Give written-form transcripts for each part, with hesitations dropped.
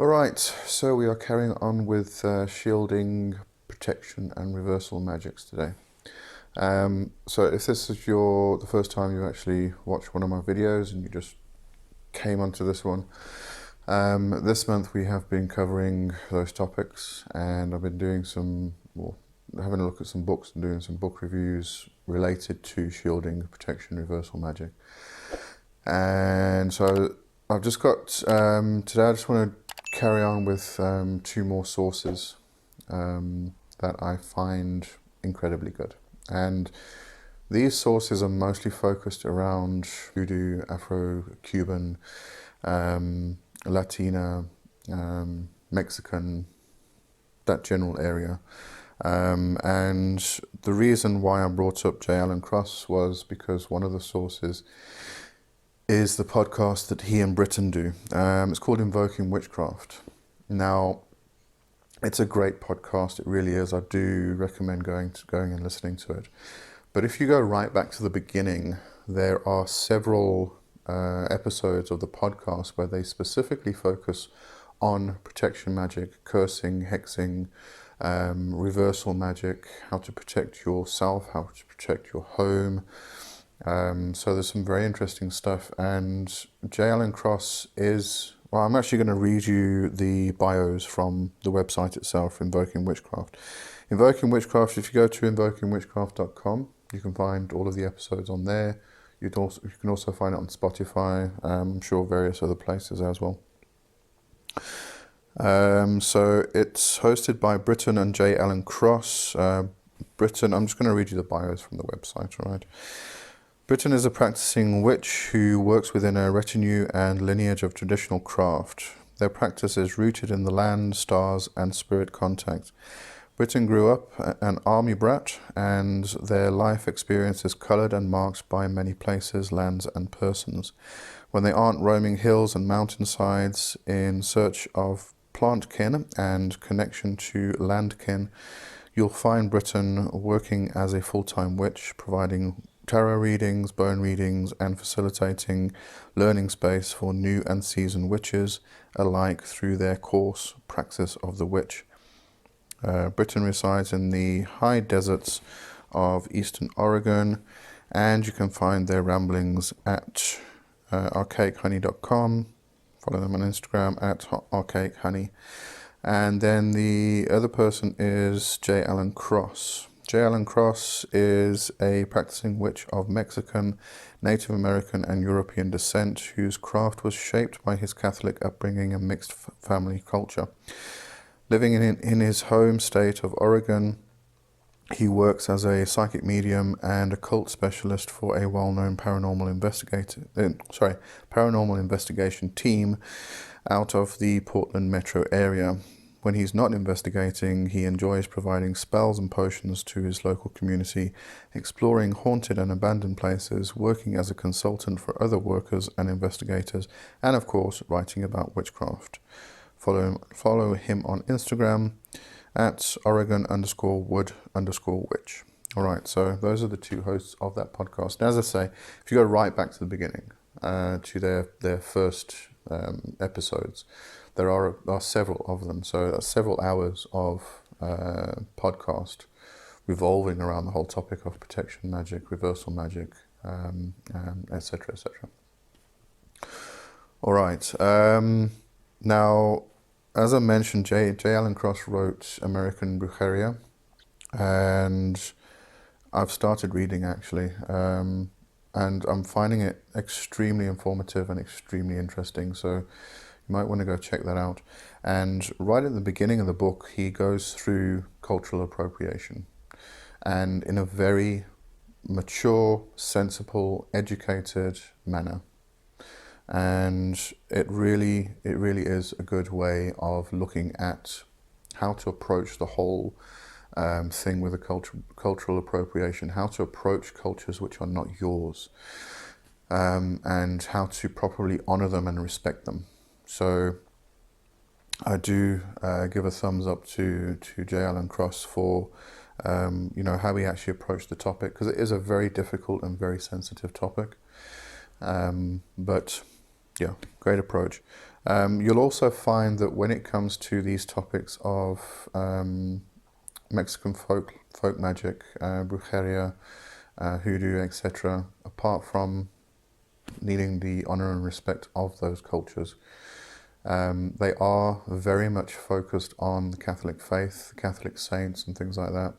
All right, so we are carrying on with shielding, protection, and reversal magics today. So if this is the first time you actually watched one of my videos and you just came onto this one, this month we have been covering those topics, and I've been doing having a look at some books and doing some book reviews related to shielding, protection, reversal magic. And so I've just got, today I just want to carry on with two more sources that I find incredibly good. And these sources are mostly focused around Voodoo, Afro-Cuban, Latina, Mexican, that general area. And the reason why I brought up J. Alan Cross was because one of the sources is the podcast that he and Britton do. It's called Invoking Witchcraft. Now, it's a great podcast, it really is. I do recommend going and listening to it. But if you go right back to the beginning, there are several episodes of the podcast where they specifically focus on protection magic, cursing, hexing, reversal magic, how to protect yourself, how to protect your home. So there's some very interesting stuff, and J. Alan Cross I'm actually going to read you the bios from the website itself, Invoking Witchcraft. Invoking Witchcraft, if you go to invokingwitchcraft.com, you can find all of the episodes on there. You can also find it on Spotify, I'm sure various other places as well. So it's hosted by Britton and J. Alan Cross. Britton, I'm just going to read you the bios from the website, all right? Britton is a practicing witch who works within a retinue and lineage of traditional craft. Their practice is rooted in the land, stars, and spirit contact. Britton grew up an army brat, and their life experience is coloured and marked by many places, lands, and persons. When they aren't roaming hills and mountainsides in search of plant kin and connection to land kin, you'll find Britton working as a full-time witch, providing tarot readings, bone readings, and facilitating learning space for new and seasoned witches alike through their course Praxis of the Witch. Britton resides in the high deserts of eastern Oregon, and you can find their ramblings at archaichoney.com. Follow them on Instagram at archaichoney. And then the other person is J. Alan Cross. J. Alan Cross is a practicing witch of Mexican, Native American, and European descent whose craft was shaped by his Catholic upbringing and mixed family culture. Living in his home state of Oregon, he works as a psychic medium and occult specialist for a well-known paranormal investigation team out of the Portland metro area. When he's not investigating, he enjoys providing spells and potions to his local community, exploring haunted and abandoned places, working as a consultant for other workers and investigators, and of course, writing about witchcraft. Follow him on Instagram at Oregon_wood_witch. All right, so those are the two hosts of that podcast. And as I say, if you go right back to the beginning, to their first episodes, there are several of them, so that's several hours of podcast revolving around the whole topic of protection magic, reversal magic, etc., etc. All right. Now, as I mentioned, J. Alan Cross wrote American Brujeria, and I've started reading actually, and I'm finding it extremely informative and extremely interesting. So you might want to go check that out. And right at the beginning of the book, he goes through cultural appropriation, and in a very mature, sensible, educated manner. And it really is a good way of looking at how to approach the whole thing with a cultural appropriation, how to approach cultures which are not yours, and how to properly honor them and respect them. So I do give a thumbs up to J. Alan Cross for how he actually approached the topic, because it is a very difficult and very sensitive topic. But yeah, great approach. You'll also find that when it comes to these topics of Mexican folk magic, brujeria, hoodoo, etc., apart from needing the honor and respect of those cultures, they are very much focused on the Catholic faith, the Catholic saints and things like that.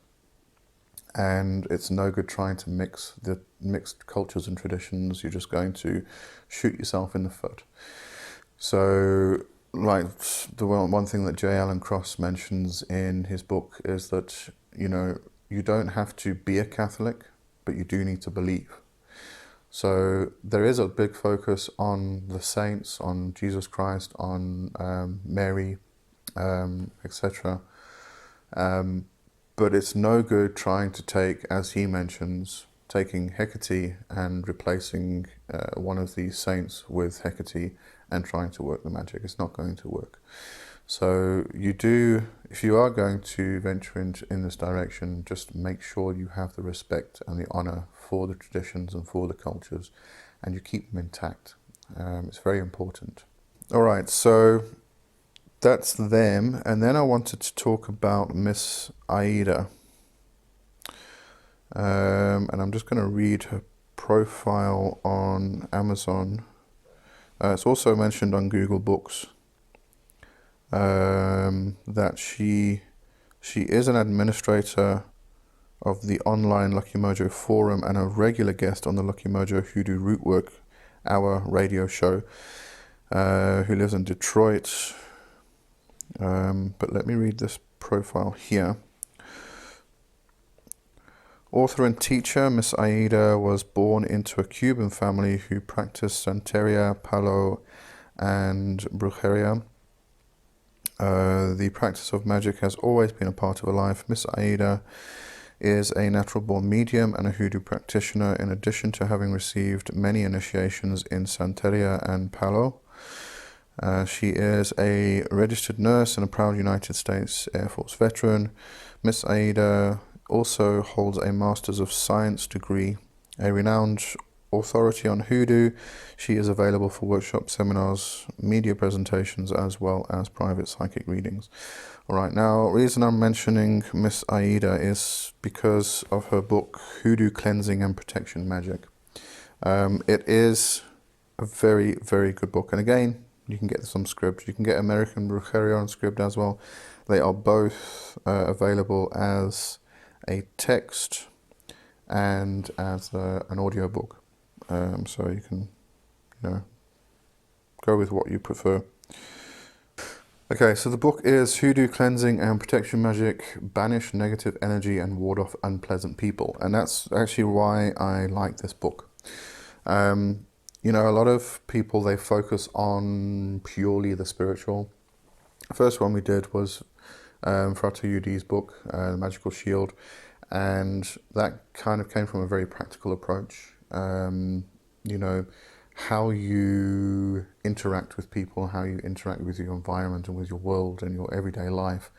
And it's no good trying to mix the mixed cultures and traditions. You're just going to shoot yourself in the foot. So, like, the one thing that J. Alan Cross mentions in his book is that, you don't have to be a Catholic, but you do need to believe. So there is a big focus on the saints, on Jesus Christ, on Mary, etc. But it's no good trying to take, as he mentions, taking Hecate and replacing one of these saints with Hecate and trying to work the magic. It's not going to work. So if you are going to venture in this direction, just make sure you have the respect and the honor for the traditions and for the cultures, and you keep them intact. It's very important. All right, so that's them. And then I wanted to talk about Miss Aida. And I'm just going to read her profile on Amazon. It's also mentioned on Google Books. That she is an administrator of the online Lucky Mojo forum and a regular guest on the Lucky Mojo Hoodoo Rootwork Hour radio show, who lives in Detroit. But let me read this profile here. Author and teacher, Miss Aida was born into a Cuban family who practiced Santeria, Palo, and Brujeria. The practice of magic has always been a part of her life. Miss Aida is a natural-born medium and a hoodoo practitioner, in addition to having received many initiations in Santeria and Palo. She is a registered nurse and a proud United States Air Force veteran. Miss Aida also holds a Master's of Science degree. A renowned authority on hoodoo, she is available for workshops, seminars, media presentations, as well as private psychic readings. All right, now, the reason I'm mentioning Miss Aida is because of her book, Hoodoo Cleansing and Protection Magic. It is a very, very good book. And again, you can get this on Scribd. You can get American Brujeria on Scribd as well. They are both available as a text and as an audio book. So you can, go with what you prefer. Okay, so the book is Hoodoo Cleansing and Protection Magic, Banish Negative Energy and Ward Off Unpleasant People. And that's actually why I like this book. A lot of people, they focus on purely the spiritual. The first one we did was Frater Yudi's book, The Magical Shield. And that kind of came from a very practical approach. How you interact with people, how you interact with your environment and with your world and your everyday life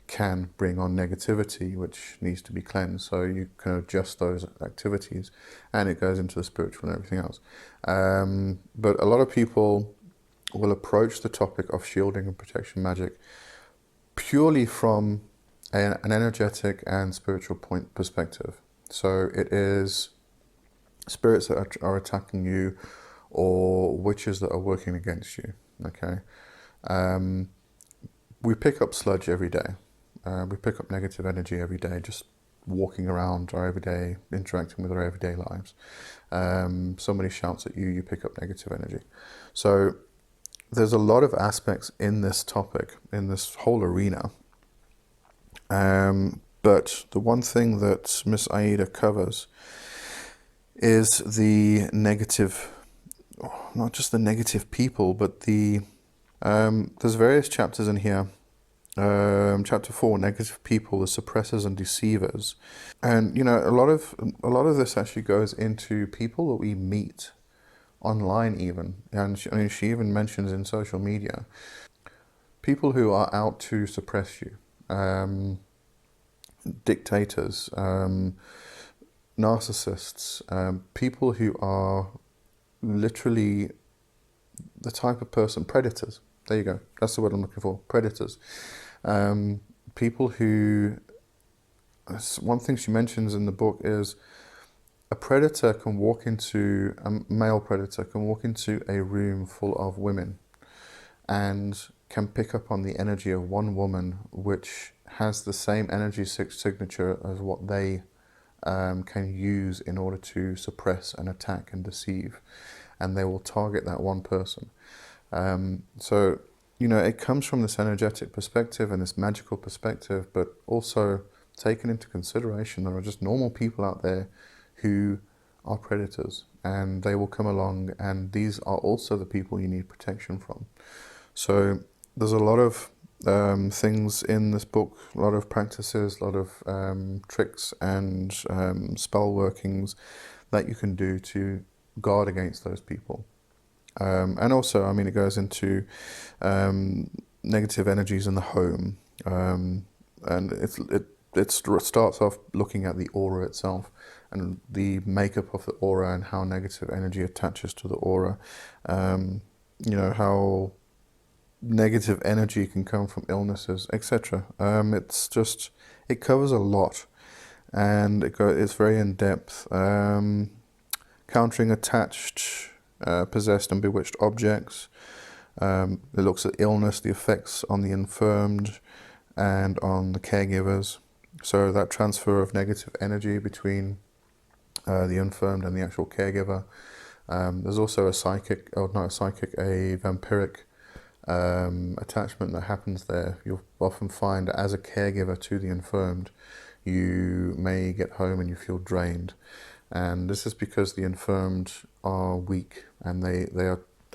can bring on negativity, which needs to be cleansed. So you can adjust those activities, and it goes into the spiritual and everything else. But a lot of people will approach the topic of shielding and protection magic purely from an energetic and spiritual point perspective. So it is spirits that are attacking you, or witches that are working against you. Okay, we pick up sludge every day. We pick up negative energy every day, just walking around our everyday, interacting with our everyday lives. Somebody shouts at you, you pick up negative energy. So there's a lot of aspects in this topic, in this whole arena. But the one thing that Miss Aida covers is the negative, not just the negative people, but there's various chapters in here. Chapter 4, negative people, the suppressors and deceivers. And a lot of this actually goes into people that we meet online even. And she even mentions in social media, people who are out to suppress you. Dictators, narcissists, people who are literally the type of person, predators. There you go. That's the word I'm looking for. Predators. People who... One thing she mentions in the book is a predator can walk into... A male predator can walk into a room full of women and can pick up on the energy of one woman which has the same energy signature as what they can use in order to suppress and attack and deceive. And they will target that one person. So, it comes from this energetic perspective and this magical perspective, but also taken into consideration, there are just normal people out there who are predators, and they will come along, and these are also the people you need protection from. So there's a lot of things in this book, a lot of practices, a lot of tricks and spell workings that you can do to guard against those people. And also, it goes into negative energies in the home, and it starts off looking at the aura itself and the makeup of the aura and how negative energy attaches to the aura. How negative energy can come from illnesses, etc. It covers a lot, and it's very in depth. Countering attached, possessed and bewitched objects. It looks at illness, the effects on the infirmed and on the caregivers. So that transfer of negative energy between the infirmed and the actual caregiver. There's also a vampiric attachment that happens there. You'll often find as a caregiver to the infirmed, you may get home and you feel drained. And this is because the infirmed are weak and they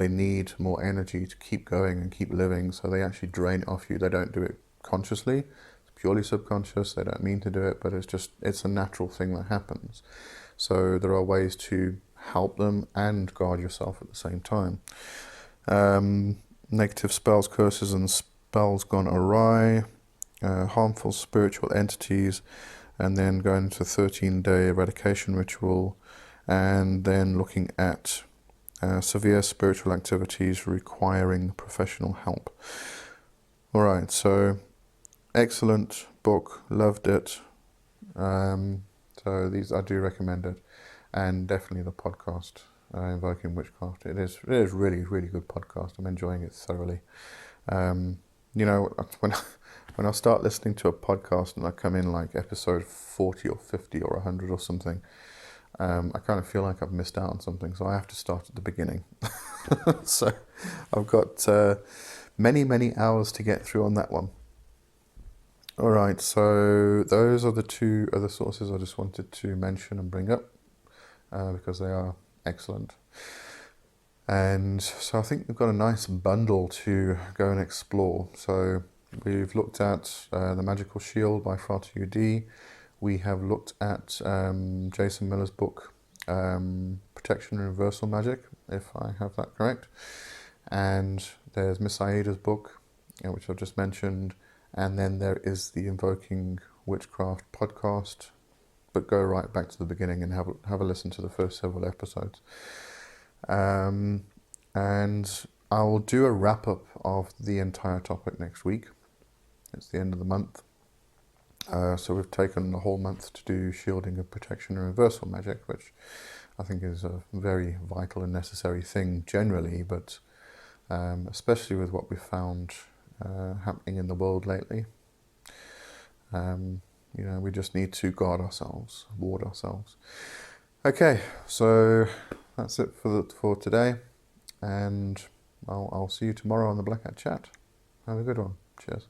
need more energy to keep going and keep living, so they actually drain it off you. They don't do it consciously, it's purely subconscious, they don't mean to do it, but it's a natural thing that happens. So there are ways to help them and guard yourself at the same time. Negative spells, curses and spells gone awry, harmful spiritual entities, and then going into 13-day eradication ritual, and then looking at severe spiritual activities requiring professional help. Alright, so excellent book, loved it. So these, I do recommend it, and definitely the podcast, Invoking Witchcraft. It is really, really good podcast. I'm enjoying it thoroughly. When I start listening to a podcast and I come in like episode 40 or 50 or 100 or something, I kind of feel like I've missed out on something, so I have to start at the beginning. So I've got many, many hours to get through on that one. All right, so those are the two other sources I just wanted to mention and bring up because they are excellent. And so I think we've got a nice bundle to go and explore. So we've looked at The Magical Shield by Fratu D. We have looked at Jason Miller's book, Protection and Reversal Magic, if I have that correct. And there's Miss Aida's book, which I've just mentioned. And then there is the Invoking Witchcraft podcast. But go right back to the beginning and have a listen to the first several episodes. And I will do a wrap-up of the entire topic next week. It's the end of the month. So we've taken the whole month to do shielding and protection and reversal magic, which I think is a very vital and necessary thing generally, but especially with what we've found happening in the world lately. We just need to guard ourselves, ward ourselves. Okay, so that's it for today, and I'll see you tomorrow on the Black Hat Chat. Have a good one. Cheers.